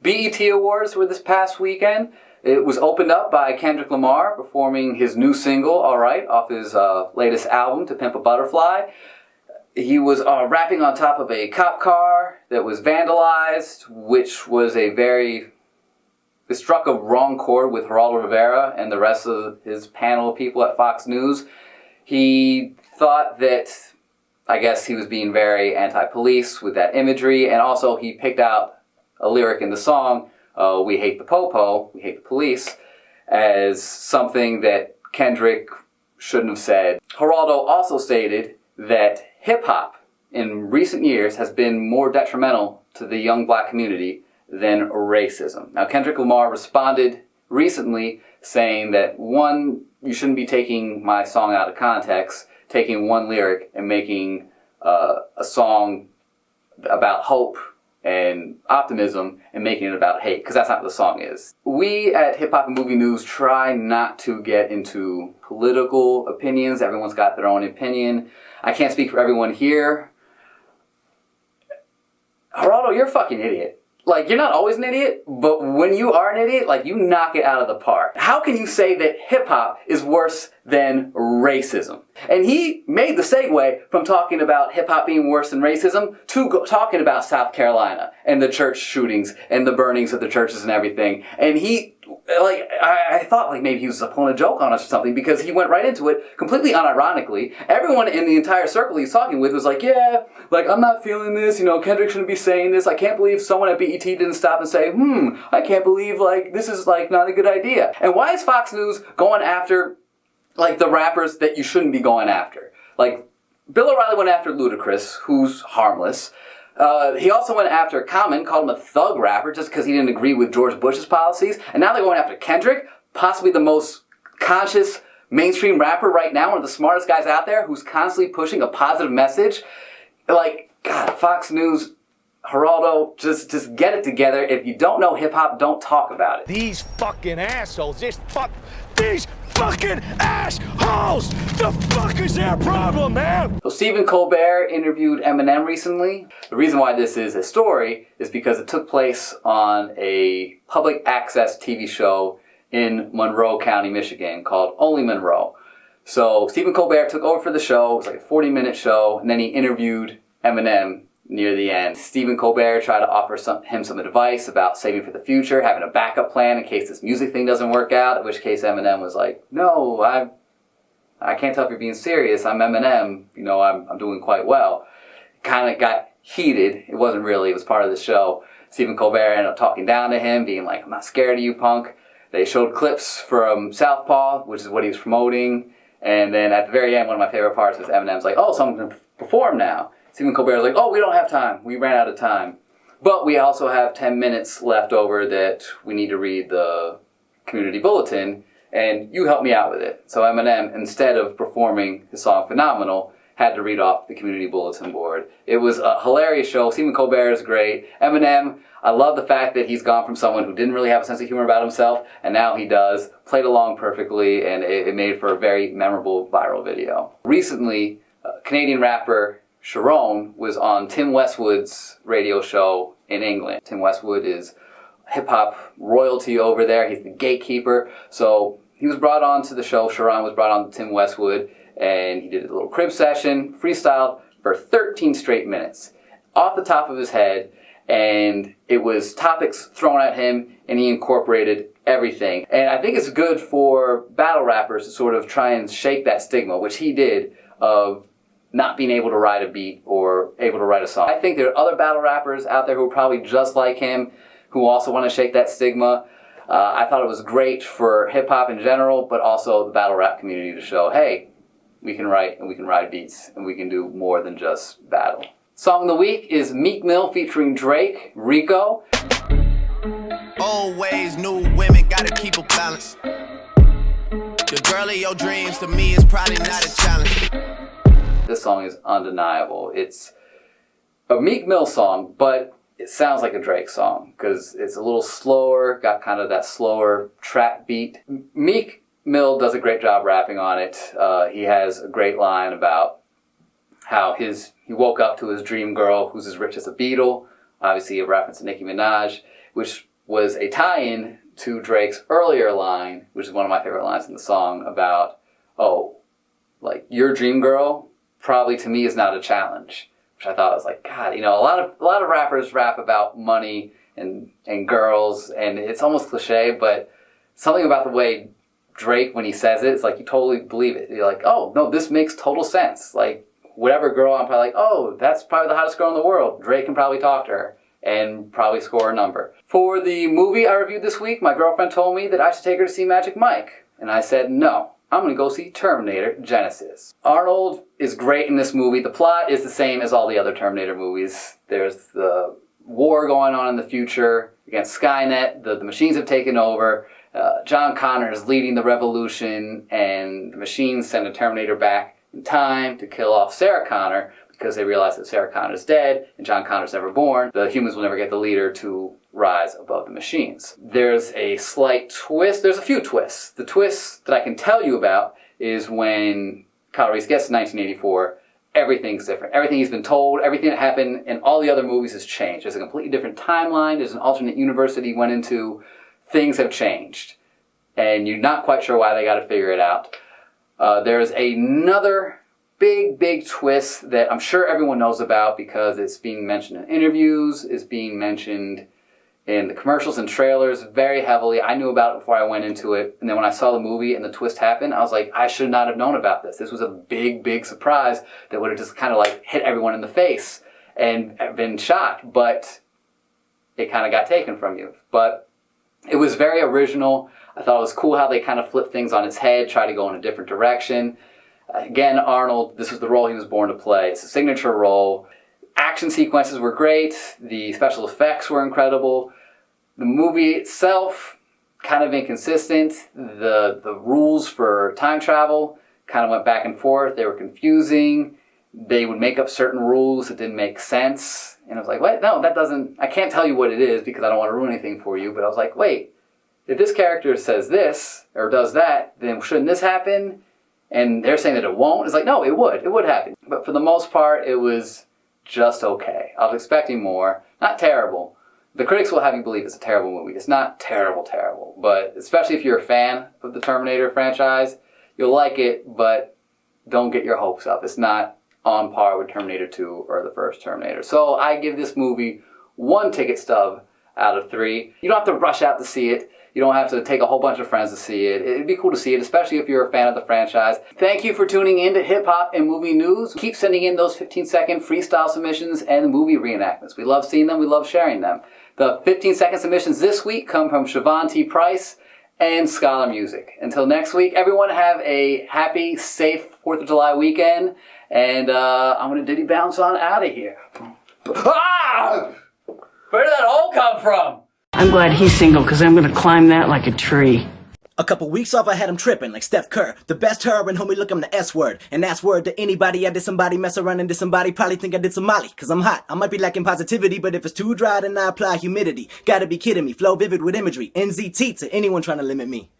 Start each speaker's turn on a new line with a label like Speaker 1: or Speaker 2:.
Speaker 1: BET Awards were this past weekend. It was opened up by Kendrick Lamar performing his new single, Alright, off his latest album, To Pimp a Butterfly. He was rapping on top of a cop car that was vandalized, which was it struck a wrong chord with Geraldo Rivera and the rest of his panel of people at Fox News. He thought that, I guess he was being very anti-police with that imagery, and also he picked out a lyric in the song, We Hate the Popo, we hate the police, as something that Kendrick shouldn't have said. Geraldo also stated that hip-hop in recent years has been more detrimental to the young black community than racism. Now, Kendrick Lamar responded recently saying that, one, you shouldn't be taking my song out of context, taking one lyric and making a song about hope and optimism and making it about hate, because that's not what the song is. We at Hip Hop and Movie News try not to get into political opinions. Everyone's got their own opinion. I can't speak for everyone here. Geraldo, you're a fucking idiot. Like, you're not always an idiot, but when you are an idiot, like, you knock it out of the park. How can you say that hip-hop is worse than racism? And he made the segue from talking about hip-hop being worse than racism to talking about South Carolina and the church shootings and the burnings of the churches and everything. And he, like, I thought, like, maybe he was pulling a joke on us or something, because he went right into it completely unironically. Everyone in the entire circle he was talking with was like, yeah, like, I'm not feeling this, you know, Kendrick shouldn't be saying this. I can't believe someone at BET didn't stop and say, I can't believe, like, this is, like, not a good idea. And why is Fox News going after, like, the rappers that you shouldn't be going after? Like, Bill O'Reilly went after Ludacris, who's harmless. He also went after Common, called him a thug rapper just because he didn't agree with George Bush's policies. And now they're going after Kendrick, possibly the most conscious mainstream rapper right now, one of the smartest guys out there, who's constantly pushing a positive message. Like, God, Fox News, Geraldo, just get it together. If you don't know hip-hop, don't talk about it.
Speaker 2: These fucking assholes, these fucking assholes! The fuck is their problem, man?
Speaker 1: So Stephen Colbert interviewed Eminem recently. The reason why this is a story is because it took place on a public access TV show in Monroe County, Michigan, called Only Monroe. So Stephen Colbert took over for the show. It was like a 40-minute show, and then he interviewed Eminem near the end. Stephen Colbert tried to offer him some advice about saving for the future, having a backup plan in case this music thing doesn't work out, in which case Eminem was like, no, I can't tell if you're being serious. I'm Eminem. You know, I'm doing quite well. Kind of got heated. It wasn't really. It was part of the show. Stephen Colbert ended up talking down to him, being like, I'm not scared of you, punk. They showed clips from Southpaw, which is what he was promoting. And then at the very end, one of my favorite parts was Eminem's like, oh, someone can perform now. Stephen Colbert was like, oh, we don't have time. We ran out of time. But we also have 10 minutes left over that we need to read the community bulletin, and you help me out with it. So Eminem, instead of performing his song Phenomenal, had to read off the community bulletin board. It was a hilarious show. Stephen Colbert is great. Eminem, I love the fact that he's gone from someone who didn't really have a sense of humor about himself, and now he does. Played along perfectly, and it made for a very memorable viral video. Recently, Canadian rapper Sharon was on Tim Westwood's radio show in England. Tim Westwood is hip-hop royalty over there. He's the gatekeeper. So he was brought on to the show. Sharon was brought on to Tim Westwood, and he did a little crib session, freestyled for 13 straight minutes, off the top of his head, and it was topics thrown at him, and he incorporated everything. And I think it's good for battle rappers to sort of try and shake that stigma, which he did, of not being able to write a beat or able to write a song. I think there are other battle rappers out there who are probably just like him, who also want to shake that stigma. I thought it was great for hip-hop in general, but also the battle rap community to show, hey, we can write and we can write beats and we can do more than just battle. Song of the week is Meek Mill featuring Drake, Rico.
Speaker 3: Old ways, new women, gotta keep a balance. The girl of your dreams to me is probably not a challenge.
Speaker 1: This song is undeniable. It's a Meek Mill song, but it sounds like a Drake song because it's a little slower, got kind of that slower trap beat. Meek Mill does a great job rapping on it. He has a great line about how he woke up to his dream girl who's as rich as a beetle, obviously a reference to Nicki Minaj, which was a tie-in to Drake's earlier line, which is one of my favorite lines in the song, about, oh, like, your dream girl probably to me is not a challenge. Which I thought was like, God, you know, a lot of rappers rap about money and girls, and it's almost cliche, but something about the way Drake, when he says it, it's like you totally believe it. You're like, oh, no, this makes total sense. Like, whatever girl, I'm probably like, oh, that's probably the hottest girl in the world. Drake can probably talk to her and probably score a number. For the movie I reviewed this week, my girlfriend told me that I should take her to see Magic Mike. And I said, no, I'm going to go see Terminator Genisys. Arnold is great in this movie. The plot is the same as all the other Terminator movies. There's the war going on in the future against Skynet. The machines have taken over. John Connor is leading the revolution, and the machines send a Terminator back in time to kill off Sarah Connor because they realize that Sarah Connor is dead and John Connor's never born. The humans will never get the leader to rise above the machines. There's a slight twist. There's a few twists. The twist that I can tell you about is when Kyle Reese gets to 1984, everything's different. Everything he's been told, everything that happened in all the other movies has changed. There's a completely different timeline. There's an alternate universe that he went into. Things have changed. And you're not quite sure why. They got to figure it out. There's another big twist that I'm sure everyone knows about because it's being mentioned in interviews, it's being mentioned in the commercials and trailers very heavily. I knew about it before I went into it, and then when I saw the movie and the twist happened, I was like, I should not have known about this. This was a big surprise that would have just kind of like hit everyone in the face and been shocked, but it kind of got taken from you. But it was very original. I thought it was cool how they kind of flipped things on its head, tried to go in a different direction. Again, Arnold, this was the role he was born to play. It's a signature role. Action sequences were great. The special effects were incredible. The movie itself, kind of inconsistent. The rules for time travel kind of went back and forth. They were confusing. They would make up certain rules that didn't make sense. And I was like, what? No, that doesn't... I can't tell you what it is because I don't want to ruin anything for you. But I was like, wait, if this character says this or does that, then shouldn't this happen? And they're saying that it won't. It's like, no, it would. It would happen. But for the most part, it was just okay. I was expecting more. Not terrible. The critics will have you believe it's a terrible movie. It's not terrible. But especially if you're a fan of the Terminator franchise, you'll like it, but don't get your hopes up. It's not on par with Terminator 2 or the first Terminator. So I give this movie 1 ticket stub out of 3. You don't have to rush out to see it. You don't have to take a whole bunch of friends to see it. It'd be cool to see it, especially if you're a fan of the franchise. Thank you for tuning in to Hip Hop and Movie News. Keep sending in those 15-second freestyle submissions and movie reenactments. We love seeing them. We love sharing them. The 15-second submissions this week come from Siobhan T. Price and Scholar Music. Until next week, everyone have a happy, safe 4th of July weekend. And I'm going to diddy bounce on out of here. Ah! Where did that hole come from?
Speaker 4: I'm glad he's single, because I'm gonna climb that like a tree.
Speaker 5: A couple weeks off, I had him tripping like Steph Kerr. The best heroin, homie, look, I'm the S-word. And that's word to anybody. I did somebody, mess around and did somebody. Probably think I did some molly, cause I'm hot. I might be lacking positivity, but if it's too dry, then I apply humidity. Gotta be kidding me. Flow vivid with imagery. NZT to anyone trying to limit me.